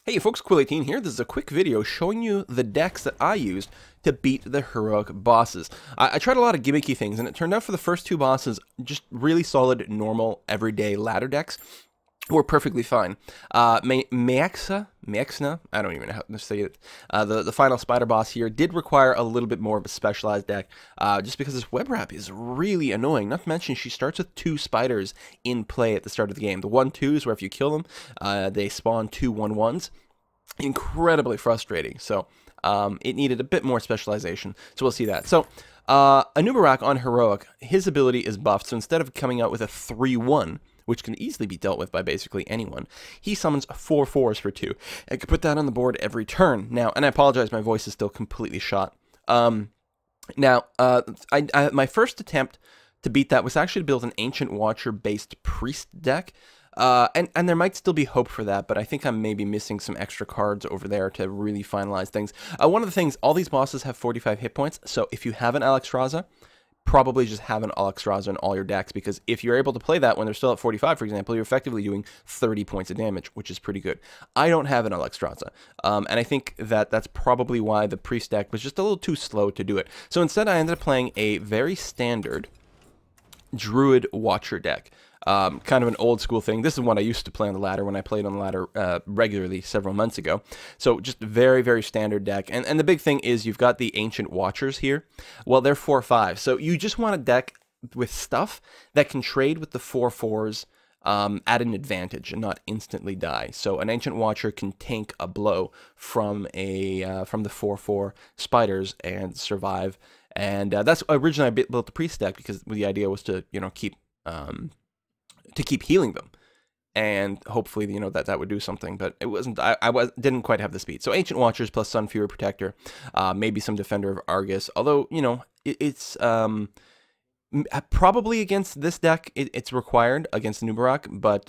Hey folks, Quill18 here. This is a quick video showing you the decks that I used to beat the heroic bosses. I tried a lot of gimmicky things, and it turned out for the first two bosses, just really solid, normal, everyday ladder decks were perfectly fine. Maexxna, I don't even know how to say it. The final spider boss here did require a little bit more of a specialized deck, just because this web wrap is really annoying. Not to mention, she starts with two spiders in play at the start of the game. The 1/2s, where if you kill them, they spawn two 1/1s. Incredibly frustrating. So it needed a bit more specialization. So we'll see that. So Anub'Rekhan on heroic, his ability is buffed. So instead of coming out with a 3/1, which can easily be dealt with by basically anyone, he summons 4/4s for 2. I could put that on the board every turn. Now, and I apologize, my voice is still completely shot. My first attempt to beat that was actually to build an Ancient Watcher-based Priest deck. And there might still be hope for that, but I think I'm maybe missing some extra cards over there to really finalize things. One of the things, all these bosses have 45 hit points, so if you have an Naxxramas, probably just have an Naxxramas in all your decks, because if you're able to play that when they're still at 45, for example, you're effectively doing 30 points of damage, which is pretty good. I don't have an Naxxramas, and I think that that's probably why the Priest deck was just a little too slow to do it. So instead, I ended up playing a very standard Druid Watcher deck. Kind of an old school thing. This is one I used to play on the ladder when I played on the ladder regularly several months ago. So just very, very standard deck. And the big thing is you've got the Ancient Watchers here. Well, they're 4/5. So you just want a deck with stuff that can trade with the 4/4s at an advantage and not instantly die. So an Ancient Watcher can tank a blow from the 4/4 spiders and survive. And that's originally I built the Priest deck, because the idea was to keep healing them, and hopefully that would do something. But it wasn't. Didn't quite have the speed. So Ancient Watchers plus Sunfury Protector, maybe some Defender of Argus. Although it's probably against this deck it's required against Anub'Rekhan, but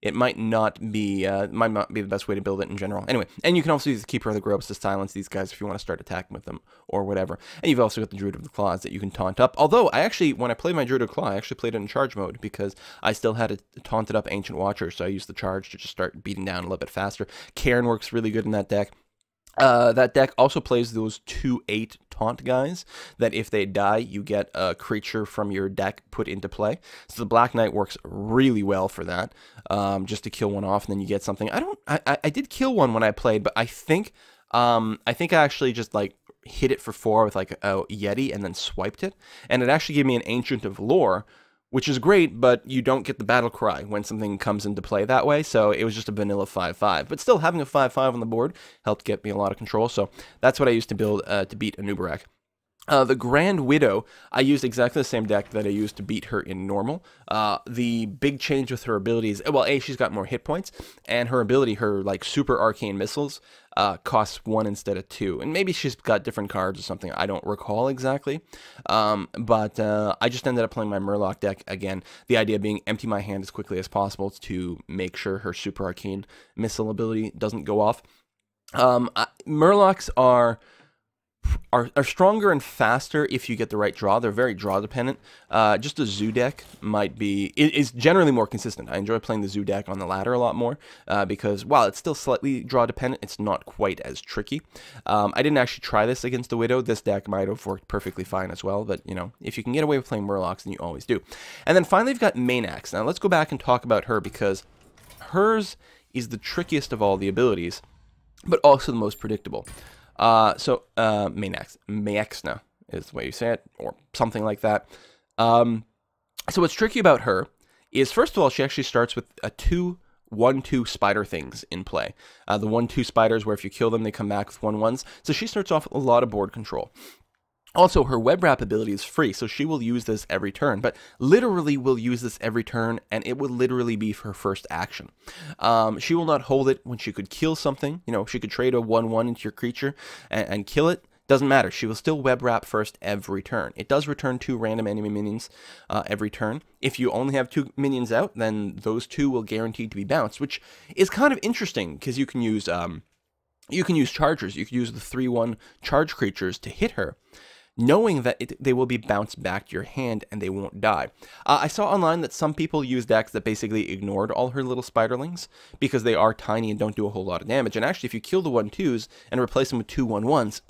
it might not be the best way to build it in general. Anyway, and you can also use the Keeper of the Groves to silence these guys if you want to start attacking with them or whatever. And you've also got the Druid of the Claws that you can taunt up. Although when I played my Druid of the Claw, I actually played it in charge mode, because I still had a taunted up Ancient Watcher, so I used the charge to just start beating down a little bit faster. Cairn works really good in that deck. That deck also plays those 2/8 taunt guys that if they die, you get a creature from your deck put into play. So the Black Knight works really well for that, just to kill one off, and then you get something. I did kill one when I played, but I think I actually just hit it for 4 with a Yeti and then swiped it, and it actually gave me an Ancient of Lore, which is great, but you don't get the battle cry when something comes into play that way. So it was just a vanilla 5/5. But still, having a 5/5 on the board helped get me a lot of control. So that's what I used to build to beat Anub'Rekhan. The Grand Widow, I used exactly the same deck that I used to beat her in normal. The big change with her abilities, well, she's got more hit points, and her ability, her super arcane missiles, costs 1 instead of 2. And maybe she's got different cards or something, I don't recall exactly. But I just ended up playing my Murloc deck again. The idea being empty my hand as quickly as possible to make sure her super arcane missile ability doesn't go off. Murlocs are stronger and faster if you get the right draw. They're very draw dependent. Just a Zoo deck is generally more consistent. I enjoy playing the Zoo deck on the ladder a lot more, because while it's still slightly draw dependent, it's not quite as tricky. I didn't actually try this against the Widow. This deck might have worked perfectly fine as well, but if you can get away with playing Murlocs, then you always do. And then finally, we've got Maexxna. Now let's go back and talk about her, because hers is the trickiest of all the abilities, but also the most predictable. Maexxna is the way you say it, or something like that. So what's tricky about her is, first of all, she actually starts with a 1/2 spider things in play. The 1/2 spiders, where if you kill them, they come back with 1/1s. So she starts off with a lot of board control. Also, her web wrap ability is free, so she will use this every turn, but literally will use this every turn, and it will literally be her first action. She will not hold it when she could kill something. She could trade a 1/1 into your creature and kill it. Doesn't matter. She will still web wrap first every turn. It does return 2 random enemy minions every turn. If you only have 2 minions out, then those 2 will guaranteed to be bounced, which is kind of interesting, because you can use chargers. You can use the 3/1 charge creatures to hit her. knowing that they will be bounced back to your hand and they won't die. I saw online that some people use decks that basically ignored all her little spiderlings because they are tiny and don't do a whole lot of damage. And actually, if you kill the 1/2s and replace them with 2 1/1s,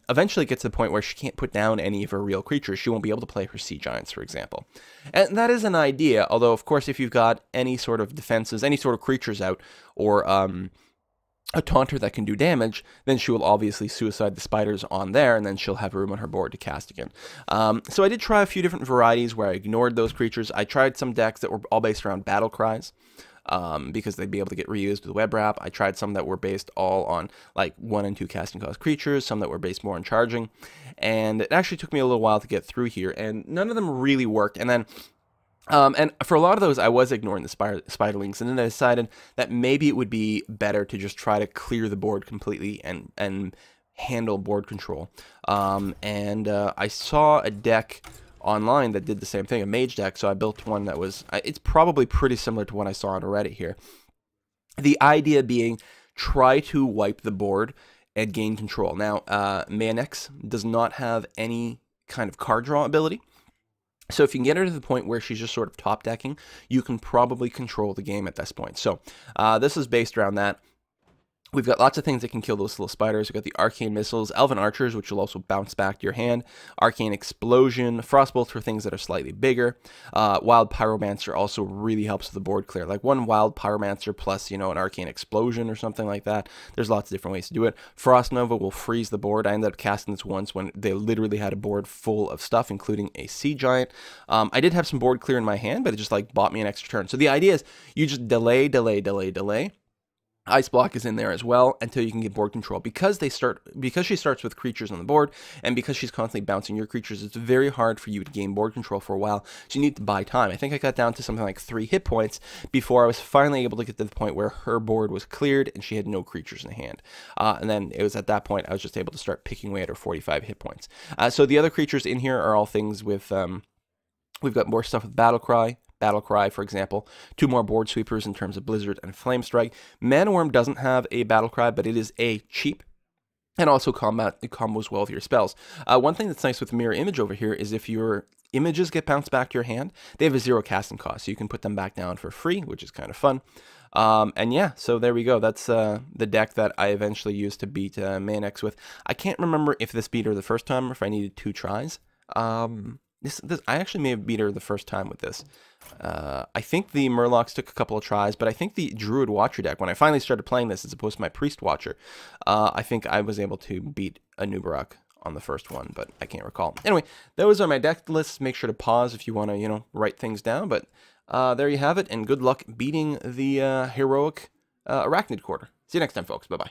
eventually it gets to the point where she can't put down any of her real creatures. She won't be able to play her sea giants, for example. And that is an idea, although, of course, if you've got any sort of defenses, any sort of creatures out, or a taunter that can do damage, then she will obviously suicide the spiders on there, and then she'll have room on her board to cast again. So I did try a few different varieties where I ignored those creatures. I tried some decks that were all based around battle cries, because they'd be able to get reused with web wrap. I tried some that were based all on like 1 and 2 casting cost creatures, some that were based more on charging, and it actually took me a little while to get through here, and none of them really worked. And then and for a lot of those, I was ignoring the spiderlings, and then I decided that maybe it would be better to just try to clear the board completely and handle board control. I saw a deck online that did the same thing, a mage deck, so I built one that was, it's probably pretty similar to what I saw on Reddit here. The idea being, try to wipe the board and gain control. Now, Maexxna does not have any kind of card draw ability. So if you can get her to the point where she's just sort of top decking, you can probably control the game at this point. So this is based around that. We've got lots of things that can kill those little spiders. We've got the Arcane Missiles, Elven Archers, which will also bounce back to your hand, Arcane Explosion, Frostbolts for things that are slightly bigger. Wild Pyromancer also really helps with the board clear. Like one Wild Pyromancer plus, an Arcane Explosion or something like that. There's lots of different ways to do it. Frost Nova will freeze the board. I ended up casting this once when they literally had a board full of stuff, including a Sea Giant. I did have some board clear in my hand, but it just bought me an extra turn. So the idea is you just delay. Ice Block is in there as well until you can get board control. Because she starts with creatures on the board, and because she's constantly bouncing your creatures, it's very hard for you to gain board control for a while. So you need to buy time. I think I got down to something like 3 hit points before I was finally able to get to the point where her board was cleared and she had no creatures in hand. And then it was at that point I was just able to start picking away at her 45 hit points. So the other creatures in here are all things with, we've got more stuff with Battle Cry, for example, 2 more board sweepers in terms of Blizzard and Flame Strike. Mana Worm doesn't have a Battle Cry, but it is a cheap, and also it combos well with your spells. One thing that's nice with Mirror Image over here is if your images get bounced back to your hand, they have a 0 casting cost, so you can put them back down for free, which is kind of fun. And yeah, so there we go. That's the deck that I eventually used to beat Maexxna with. I can't remember if this beat her the first time or if I needed 2 tries. I actually may have beat her the first time with this. I think the Murlocs took a couple of tries, but I think the Druid Watcher deck, when I finally started playing this as opposed to my Priest Watcher, I think I was able to beat Anub'Rekhan on the first one, but I can't recall. Anyway, those are my deck lists. Make sure to pause if you want to, write things down, but there you have it, and good luck beating the heroic Arachnid quarter. See you next time, folks. Bye-bye.